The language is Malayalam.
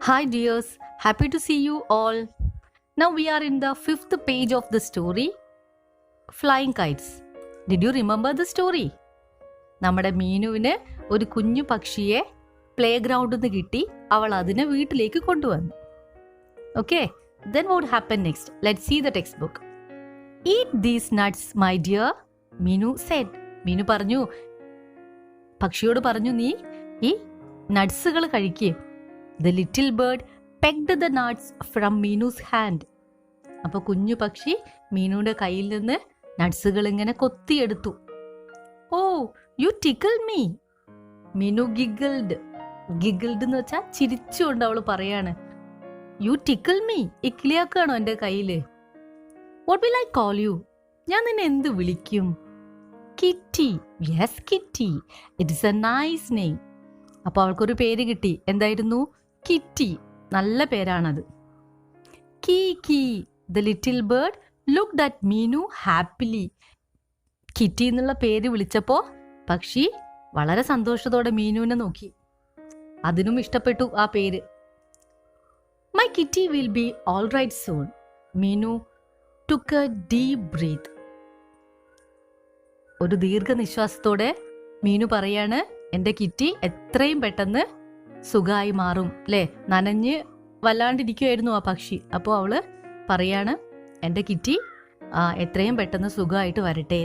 Hi dears, happy to see you all. Now we are in the 5th page of the story, Flying Kites. Did you remember the story? നമ്മുടെ മീനുവിന് ഒരു കുഞ്ഞു പക്ഷിയെ പ്ലേ ഗ്രൗണ്ടിൽ നിന്ന് കിട്ടി. അവൾ അതിനെ വീട്ടിലേക്ക് കൊണ്ടുവന്നു. Okay, then what happened next? Let's see the textbook. Eat these nuts, my dear, Minu said. Meenu പറഞ്ഞു, പക്ഷിയോട് പറഞ്ഞു, നീ ഈ നട്സുകൾ കഴിക്കേ. The little bird pecked the nuts from Minu's hand. അപ്പോൾ കുഞ്ഞു പക്ഷി മീനുവിൻ്റെ കയ്യിൽ നിന്ന് നട്സുകൾ ഇങ്ങനെ കൊത്തിയെടുത്തു. Oh you tickle me, Meenu giggled. Giggled എന്ന് വെച്ചാൽ ചിരിച്ചുകൊണ്ട് അവൾ പറയാണ്, യു ടിക്കിൾ മീ, ഇക്ലിയാക്കാണോ എൻ്റെ കയ്യിൽ? What will I call you? ഞാൻ നിന്നെ എന്ത് വിളിക്കും? Kitty. Yes kitty, it is a nice name. അപ്പോൾ അവൾക്കൊരു പേര് കിട്ടി. എന്തായിരുന്നു? കിറ്റി. നല്ല പേരാണത്. കീ കീ, the little bird looked at Meenu happily. Kitty എന്നുള്ള പേര് വിളിച്ചപ്പോൾ പക്ഷി വളരെ സന്തോഷത്തോടെ മീനുവിനെ നോക്കി. അതിനും ഇഷ്ടപ്പെട്ടു ആ പേര്. My kitty will be all right soon. Meenu took a deep breath. ഒരു ദീർഘനിശ്വാസത്തോടെ മീനു പറയാണ്, എൻ്റെ കിറ്റി എത്രയും പെട്ടെന്ന് സുഖമായി മാറും. അല്ലേ, നനഞ്ഞ് വല്ലാണ്ടിരിക്കുമായിരുന്നു ആ പക്ഷി. അപ്പോൾ അവള് പറയാണ്, എൻ്റെ കിറ്റി എത്രയും പെട്ടെന്ന് സുഖമായിട്ട് വരട്ടെ.